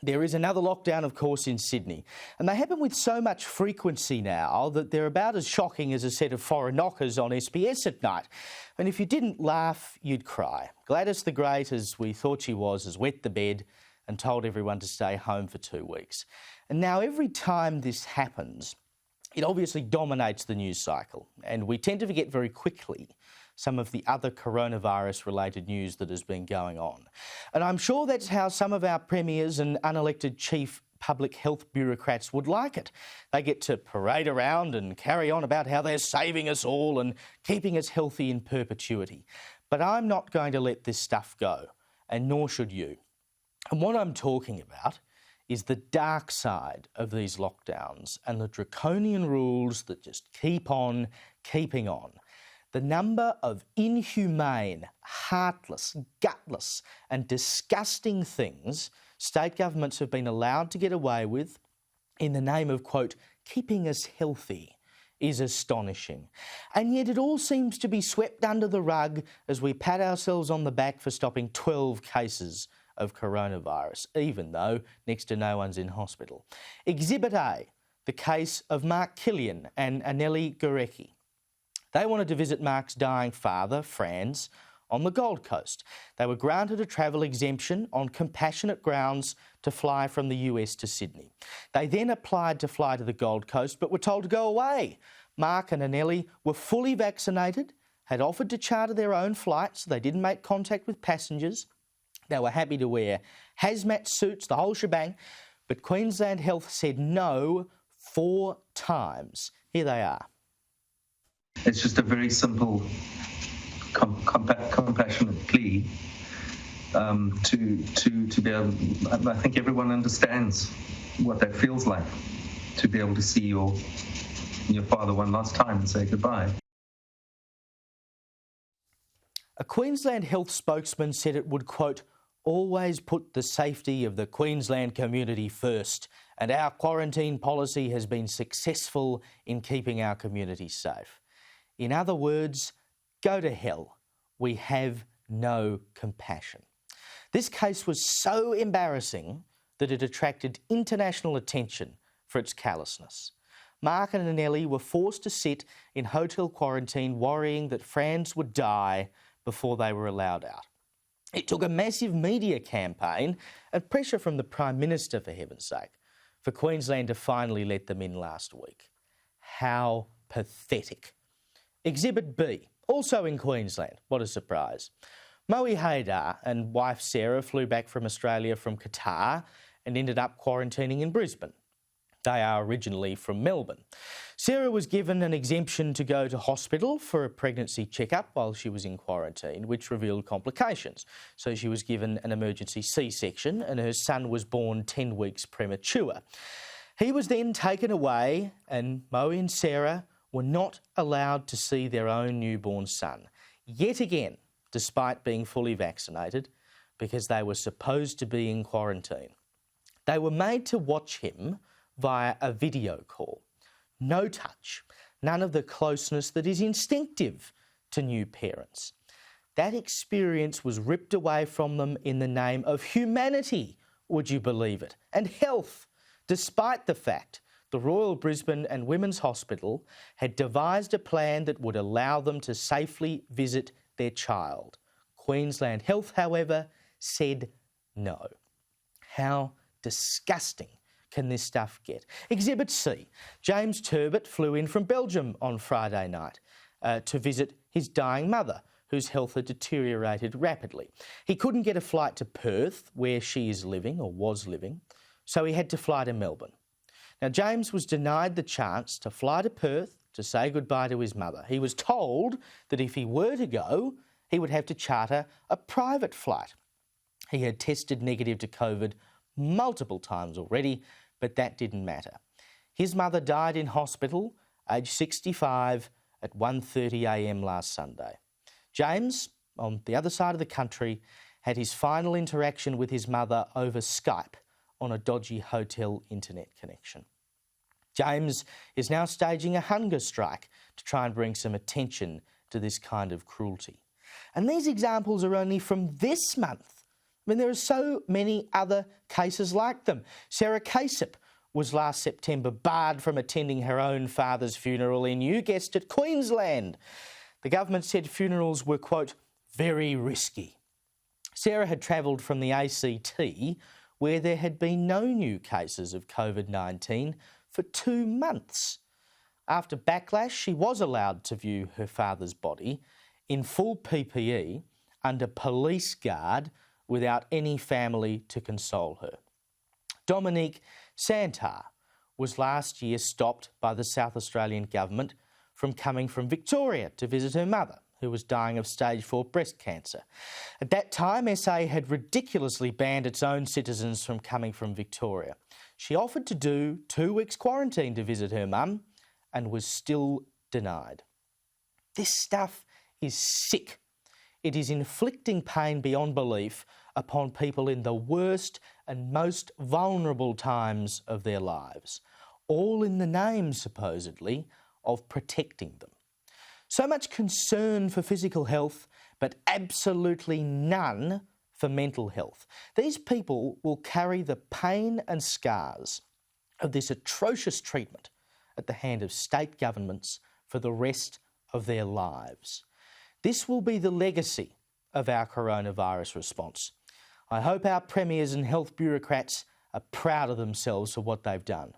There is another lockdown, of course, in Sydney, and they happen with so much frequency now that they're about as shocking as a set of foreign knockers on SBS at night. And if you didn't laugh, you'd cry. Gladys the Great, as we thought she was, has wet the bed and told everyone to stay home for 2 weeks. And now every time this happens, it obviously dominates the news cycle, and we tend to forget very quickly some of the other coronavirus-related news that has been going on. And I'm sure that's how some of our premiers and unelected chief public health bureaucrats would like it. They get to parade around and carry on about how they're saving us all and keeping us healthy in perpetuity. But I'm not going to let this stuff go, and nor should you. And what I'm talking about is the dark side of these lockdowns and the draconian rules that just keep on keeping on. The number of inhumane, heartless, gutless and disgusting things state governments have been allowed to get away with in the name of, quote, keeping us healthy is astonishing. And yet it all seems to be swept under the rug as we pat ourselves on the back for stopping 12 cases of coronavirus, even though next to no one's in hospital. Exhibit A, the case of Mark Kilian and Anneli Gurecki. They wanted to visit Mark's dying father, Franz, on the Gold Coast. They were granted a travel exemption on compassionate grounds to fly from the US to Sydney. They then applied to fly to the Gold Coast but were told to go away. Mark and Anneli were fully vaccinated, had offered to charter their own flights. They didn't make contact with passengers. They were happy to wear hazmat suits, the whole shebang, but Queensland Health said no 4 times. Here they are. It's just a very simple, compassionate plea to be able. I think everyone understands what that feels like, to be able to see your father one last time and say goodbye. A Queensland Health spokesman said it would, quote, always put the safety of the Queensland community first, and our quarantine policy has been successful in keeping our community safe. In other words, go to hell. We have no compassion. This case was so embarrassing that it attracted international attention for its callousness. Mark and Anneli were forced to sit in hotel quarantine worrying that Franz would die before they were allowed out. It took a massive media campaign and pressure from the Prime Minister, for heaven's sake, for Queensland to finally let them in last week. How pathetic. Exhibit B, also in Queensland. What a surprise. Moe Haydar and wife Sarah flew back from Australia from Qatar and ended up quarantining in Brisbane. They are originally from Melbourne. Sarah was given an exemption to go to hospital for a pregnancy checkup while she was in quarantine, which revealed complications. So she was given an emergency C-section and her son was born 10 weeks premature. He was then taken away and Moe and Sarah were not allowed to see their own newborn son, yet again, despite being fully vaccinated, because they were supposed to be in quarantine. They were made to watch him via a video call. No touch, none of the closeness that is instinctive to new parents. That experience was ripped away from them in the name of humanity, would you believe it, and health, despite the fact the Royal Brisbane and Women's Hospital had devised a plan that would allow them to safely visit their child. Queensland Health, however, said no. How disgusting can this stuff get? Exhibit C. James Turbot flew in from Belgium on Friday night to visit his dying mother, whose health had deteriorated rapidly. He couldn't get a flight to Perth, where she is living or was living, so he had to fly to Melbourne. Now, James was denied the chance to fly to Perth to say goodbye to his mother. He was told that if he were to go, he would have to charter a private flight. He had tested negative to COVID multiple times already, but that didn't matter. His mother died in hospital, aged 65, at 1:30 a.m. last Sunday. James, on the other side of the country, had his final interaction with his mother over Skype on a dodgy hotel internet connection. James is now staging a hunger strike to try and bring some attention to this kind of cruelty. And these examples are only from this month. I mean, there are so many other cases like them. Sarah Casip was last September barred from attending her own father's funeral in, you guessed it, Queensland. The government said funerals were, quote, very risky. Sarah had travelled from the ACT, where there had been no new cases of COVID-19 for 2 months. After backlash, she was allowed to view her father's body in full PPE under police guard without any family to console her. Dominique Santar was last year stopped by the South Australian government from coming from Victoria to visit her mother, who was dying of stage 4 breast cancer. At that time, SA had ridiculously banned its own citizens from coming from Victoria. She offered to do 2 weeks quarantine to visit her mum and was still denied. This stuff is sick. It is inflicting pain beyond belief upon people in the worst and most vulnerable times of their lives, all in the name, supposedly, of protecting them. So much concern for physical health, but absolutely none for mental health. These people will carry the pain and scars of this atrocious treatment at the hand of state governments for the rest of their lives. This will be the legacy of our coronavirus response. I hope our premiers and health bureaucrats are proud of themselves for what they've done.